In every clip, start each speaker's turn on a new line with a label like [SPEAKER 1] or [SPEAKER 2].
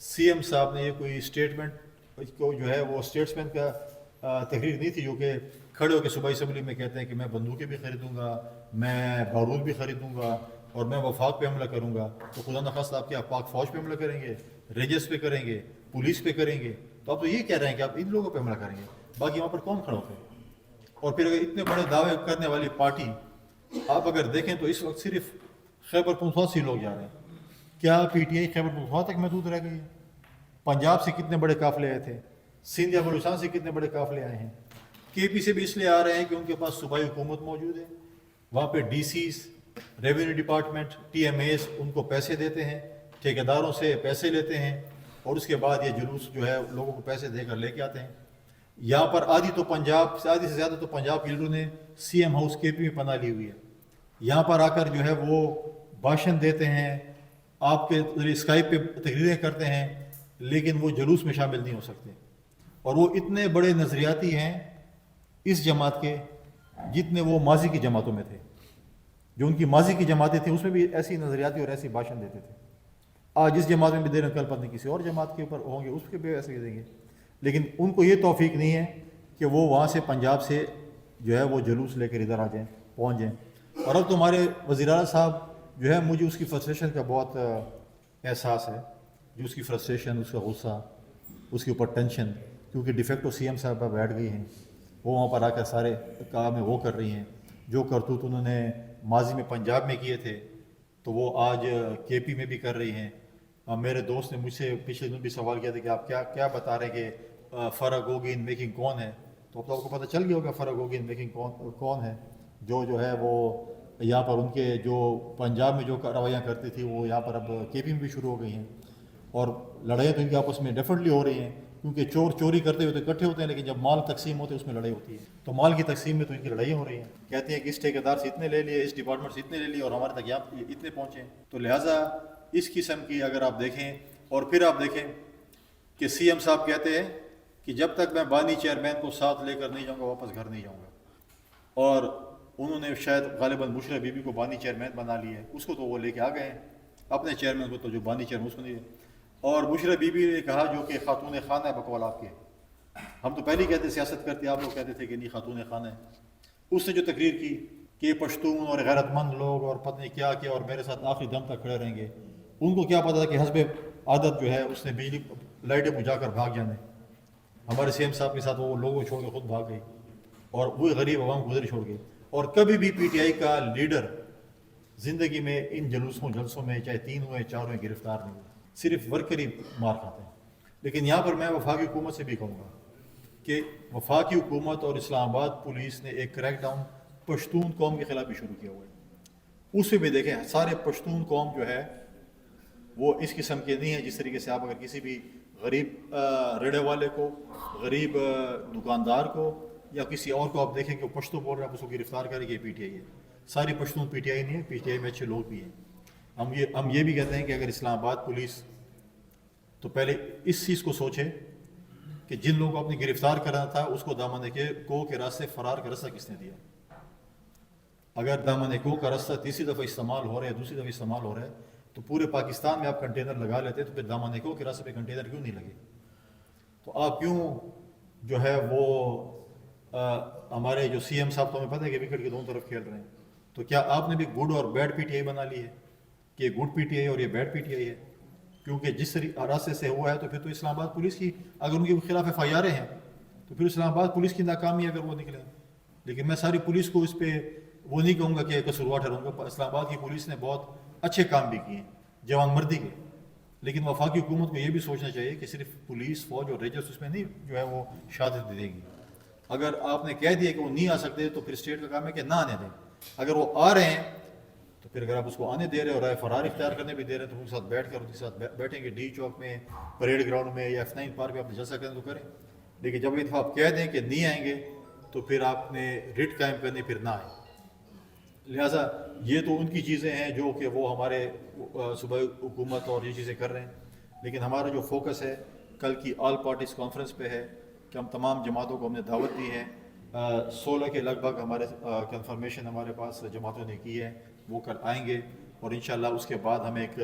[SPEAKER 1] C M صاحب نے یہ کوئی اسٹیٹمنٹ کو جو ہے وہ اسٹیٹسمین کا تقریر نہیں تھی جو کہ کھڑے ہو کے صوبائی اسمبلی میں کہتے ہیں کہ میں بندوقیں بھی خریدوں گا، میں بارود بھی خریدوں گا اور میں وفاق پہ حملہ کروں گا. تو خدا نخواستہ آپ کیا پاک فوج پہ حملہ کریں گے، ریجس پہ کریں گے، پولیس پہ کریں گے؟ تو آپ تو یہ کہہ رہے ہیں کہ آپ ان لوگوں پہ حملہ کریں گے، باقی وہاں پر کون کھڑا ہوتے ہیں؟ اور پھر اگر اتنے بڑے دعوے کرنے والی پارٹی آپ اگر دیکھیں تو اس وقت صرف خیبر پختونخوا سے لوگ جا رہے ہیں. کیا P T I Khyber Pakhtunkhwa تک محدود رہ گئی ہے؟ پنجاب سے کتنے بڑے قافلے آئے تھے، سندھ یا بلوچستان سے کتنے بڑے قافلے آئے ہیں. کے پی سے بھی اس لیے آ رہے ہیں کہ ان کے پاس صوبائی حکومت موجود ہے، وہاں پہ DCs, revenue department, TMAs ان کو پیسے دیتے ہیں، ٹھیکیداروں سے پیسے لیتے ہیں اور اس کے بعد یہ جلوس جو ہے لوگوں کو پیسے دے کر لے کے آتے ہیں. یہاں پر آدھی سے زیادہ تو پنجاب لیڈروں نے سی ایم ہاؤس کے پی میں پناہ لی ہوئی ہے. یہاں پر آ کر جو ہے وہ بھاشن دیتے ہیں، آپ کے ذریعے اسکائپ پہ تقریریں کرتے ہیں، لیکن وہ جلوس میں شامل نہیں ہو سکتے. اور وہ اتنے بڑے نظریاتی ہیں اس جماعت کے جتنے وہ ماضی کی جماعتوں میں تھے. جو ان کی ماضی کی جماعتیں تھیں اس میں بھی ایسی نظریاتی اور ایسی بھاشن دیتے تھے. آج جس جماعت میں بھی دے رہے ہیں کل پتہ نہیں کسی اور جماعت کے اوپر ہوں گے اس کے بھی ایسے دیں گے. لیکن ان کو یہ توفیق نہیں ہے کہ وہ وہاں سے پنجاب سے جو ہے وہ جلوس لے کر ادھر آ جائیں، پہنچ جائیں. اور اب تو ہمارے وزیر اعلیٰ صاحب جو ہے مجھے اس کی فرسٹریشن کا بہت احساس ہے، جو اس کی فرسٹریشن، اس کا غصہ، اس کے اوپر ٹینشن، کیونکہ ڈیفیکٹو سی ایم صاحب بیٹھ گئی ہیں، وہ وہاں پر آ کر سارے کام وہ کر رہی ہیں. جو کرتوت انہوں نے ماضی میں پنجاب میں کیے تھے تو وہ آج کے پی میں بھی کر رہی ہیں. میرے دوست نے مجھ سے پچھلے دن بھی سوال کیا تھا کہ آپ کیا بتا رہے ہیں کہ فرق ہوگی ان میکنگ کون ہے. تو اب تو آپ کو پتہ چل گیا ہوگا فرق ہوگی ان میکنگ کون ہے. جو ہے وہ یہاں پر ان کے جو پنجاب میں جو کارروائیاں کرتی تھی وہ یہاں پر اب کے پی میں بھی شروع ہو گئی ہیں. اور لڑائیاں تو ان کے آپس میں ڈیفینیٹلی ہو رہی ہیں، کیونکہ چور چوری کرتے ہوئے تو اکٹھے ہوتے ہیں، لیکن جب مال تقسیم ہوتے ہیں اس میں لڑائی ہوتی ہے. تو مال کی تقسیم میں تو ان کی لڑائیاں ہو رہی ہیں. کہتے ہیں کہ اس ٹھیکیدار سے اتنے لے لیے، اس ڈپارٹمنٹ سے اتنے لے لیے اور ہمارے تک یہاں اتنے پہنچے. تو لہٰذا اس قسم کی اگر آپ دیکھیں، اور پھر آپ دیکھیں کہ سی ایم صاحب کہتے ہیں کہ جب تک میں بانی چیئرمین کو ساتھ لے کر نہیں جاؤں گا واپس گھر نہیں جاؤں گا. اور انہوں نے شاید غالباً مشرف بی بی کو بانی چیئرمین بنا لی ہے، اس کو تو وہ لے کے آ گئے ہیں، اپنے چیئرمین کو تو جو بانی چیئرمین اس کو نہیں ہے. اور مشرف بی بی نے کہا جو کہ خاتون خانہ ہے بقول آپ کے، ہم تو پہلے ہی کہتے سیاست کرتے، آپ لوگ کہتے تھے کہ نہیں خاتون خانہ ہے. اس نے جو تقریر کی کہ پشتون اور غیرت مند لوگ اور پتہ نہیں کیا اور میرے ساتھ آخری دم تک کھڑے رہیں گے. ان کو کیا پتا تھا کہ حسب عادت جو ہے اس نے بجلی لائٹیں بجھا کر بھاگ جانے. ہمارے سی ایم صاحب کے ساتھ وہ لوگوں چھوڑ کے خود بھاگ گئی اور وہی غریب عوام گزری چھوڑ گئی. اور کبھی بھی پی ٹی آئی کا لیڈر زندگی میں ان جلسوں میں چاہے 3 ہوئے 4 ہوئے گرفتار نہیں ہوئے، صرف ورکر ہی مار کھاتے ہیں. لیکن یہاں پر میں وفاقی حکومت سے بھی کہوں گا کہ وفاقی حکومت اور اسلام آباد پولیس نے ایک کریک ڈاؤن پشتون قوم کے خلاف بھی شروع کیا ہوا ہے. اس میں بھی دیکھیں سارے پشتون قوم جو ہے وہ اس قسم کے نہیں ہیں جس طریقے سے آپ اگر کسی بھی غریب ریڑے والے کو، غریب دکاندار کو یا کسی اور کو آپ دیکھیں کہ وہ پشتو بول رہا ہے، آپ اس کو گرفتار کریں گے. پی ٹی آئی ہے، ساری پشتون پی ٹی آئی نہیں ہے، پی ٹی آئی میں اچھے لوگ بھی ہیں. ہم یہ بھی کہتے ہیں کہ اگر اسلام آباد پولیس تو پہلے اس چیز کو سوچے کہ جن لوگوں کو اپنی گرفتار کرنا تھا اس کو دامن کو کے راستے فرار کا راستہ کس نے دیا. اگر دامن کو کا راستہ تیسری دفعہ استعمال ہو رہا ہے، دوسری دفعہ استعمال ہو رہا ہے، تو پورے پاکستان میں آپ کنٹینر لگا لیتے تو پھر دامن کو کے راستے پہ کنٹینر کیوں نہیں لگے؟ تو آپ کیوں جو ہے وہ ہمارے جو سی ایم صاحب تو ہمیں پتہ ہے کہ وکٹ کے دونوں طرف کھیل رہے ہیں، تو کیا آپ نے بھی گڈ اور بیڈ پی ٹی آئی بنا لی ہے کہ یہ گڈ پی ٹی آئی اور یہ بیڈ پی ٹی آئی ہے؟ کیونکہ جس راستے سے ہوا ہے تو پھر تو اسلام آباد پولیس کی اگر ان کے خلاف ایف آئی آریں ہیں تو پھر اسلام آباد پولیس کی ناکامی اگر وہ نکلے. لیکن میں ساری پولیس کو اس پہ وہ نہیں کہوں گا کہ قصوروار ٹھہراؤں گا. اسلام آباد کی پولیس نے بہت اچھے کام بھی کیے ہیں جوان مردی کے. لیکن وفاقی حکومت کو یہ بھی سوچنا چاہیے کہ صرف پولیس فوج اور ریجرس اس میں نہیں جو ہے وہ شہادت دے گی. اگر آپ نے کہہ دیا کہ وہ نہیں آ سکتے تو پھر اسٹیٹ کا کام ہے کہ نہ آنے دیں. اگر وہ آ رہے ہیں تو پھر اگر آپ اس کو آنے دے رہے اور رائے فرار اختیار کرنے بھی دے رہے ہیں تو ان کے ساتھ بیٹھ کر ان کے ساتھ بیٹھیں گے ڈی چوک میں، پریڈ گراؤنڈ میں یا F9 پارک میں آپ جلسہ کریں تو کریں. لیکن جب ایک دفعہ آپ کہہ دیں کہ نہیں آئیں گے تو پھر آپ نے ریٹ قائم کرنی پھر نہ آئیں. لہٰذا یہ تو ان کی چیزیں ہیں جو کہ وہ ہمارے صوبائی حکومت اور یہ چیزیں کر رہے ہیں. لیکن ہمارا جو فوکس ہے کل کی آل پارٹیز کانفرنس پہ ہے کہ ہم تمام جماعتوں کو ہم نے دعوت دی ہے. 16 کے لگ بھگ ہمارے کنفرمیشن ہمارے پاس جماعتوں نے کی ہے، وہ کل آئیں گے اور انشاءاللہ اس کے بعد ہم ایک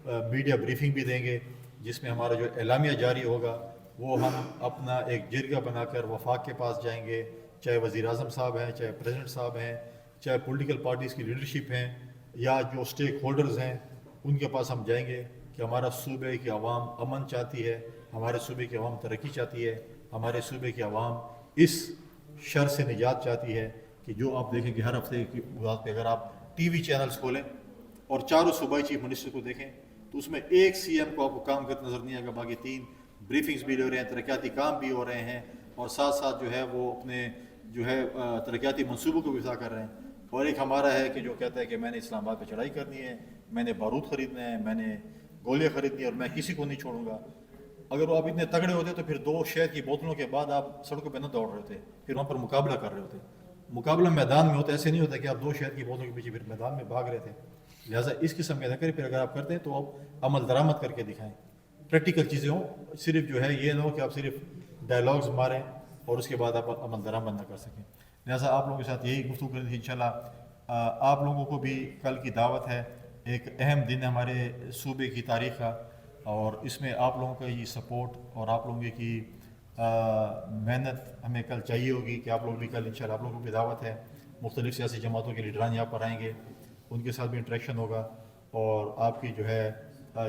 [SPEAKER 1] میڈیا بریفنگ بھی دیں گے جس میں ہمارا جو اعلامیہ جاری ہوگا وہ ہم اپنا ایک جرگہ بنا کر وفاق کے پاس جائیں گے، چاہے وزیر اعظم صاحب ہیں، چاہے پریزیڈنٹ صاحب ہیں، چاہے پولیٹیکل پارٹیز کی لیڈرشپ ہیں، یا جو اسٹیک ہولڈرز ہیں ان کے پاس ہم جائیں گے کہ ہمارا صوبے کی عوام امن چاہتی ہے، ہمارے صوبے کی عوام ترقی چاہتی ہے، ہمارے صوبے کی عوام اس شر سے نجات چاہتی ہے کہ جو آپ دیکھیں کہ ہر ہفتے کی بات پہ اگر آپ ٹی وی چینلز کھولیں اور چاروں صوبائی چیف منسٹر کو دیکھیں تو اس میں ایک سی ایم کو آپ کو کام کرتے نظر نہیں آئے گا، باقی 3 بریفنگز بھی لے رہے ہیں، ترقیاتی کام بھی ہو رہے ہیں، اور ساتھ ساتھ جو ہے وہ اپنے جو ہے ترقیاتی منصوبوں کو بھی اضافہ کر رہے ہیں۔ اور ایک ہمارا ہے کہ جو کہتا ہے کہ میں نے اسلام آباد پہ چڑھائی کرنی ہے، میں نے بارود خریدنا ہے، میں نے گولیاں خریدنی ہے اور میں کسی کو نہیں چھوڑوں گا۔ اگر وہ آپ اتنے تگڑے ہوتے تو پھر 2 شہد کی بوتلوں کے بعد آپ سڑکوں پہ نہ دوڑ رہے ہوتے، پھر وہاں پر مقابلہ کر رہے ہوتے۔ مقابلہ میدان میں ہوتا ہے، ایسے نہیں ہوتا کہ آپ 2 شہد کی بوتلوں کے پیچھے پھر میدان میں بھاگ رہے تھے۔ لہٰذا اس قسم کے نہ کریں، پھر اگر آپ کرتے ہیں تو آپ عمل درآمد کر کے دکھائیں، پریکٹیکل چیزیں ہوں، صرف جو ہے یہ نہ ہو کہ آپ صرف ڈائلاگز ماریں اور اس کے بعد آپ عمل درآمد نہ کر سکیں۔ لہٰذا آپ لوگوں کے ساتھ یہی گفتگو کرنی تھی انشاءاللہ۔ آپ لوگوں کو بھی کل کی دعوت ہے، ایک اہم دن ہمارے صوبے کی تاریخ کا، اور اس میں آپ لوگوں کا یہ سپورٹ اور آپ لوگوں کی محنت ہمیں کل چاہیے ہوگی کہ آپ لوگ بھی کل انشاءاللہ آپ لوگوں کو بھی دعوت ہے، مختلف سیاسی جماعتوں کے لیڈران یہاں پر آئیں گے، ان کے ساتھ بھی انٹریکشن ہوگا، اور آپ کی جو ہے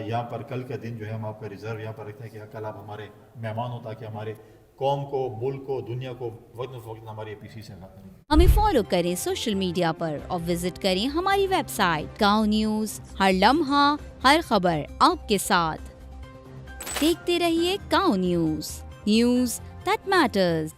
[SPEAKER 1] یہاں پر کل کا دن جو ہے ہم آپ کا ریزرو یہاں پر رکھتے ہیں کہ کل آپ ہمارے مہمان ہو، تاکہ ہمارے قوم کو، ملک کو، دنیا کو وقت فوقت ہماری پی سی سے آگاہ کریں۔
[SPEAKER 2] ہمیں فالو کریں سوشل میڈیا پر اور وزٹ کریں ہماری ویب سائٹ گاؤں نیوز، ہر لمحہ ہر خبر آپ کے ساتھ۔ دیکھتے رہیے گاؤں نیوز، نیوز دیٹ میٹرز۔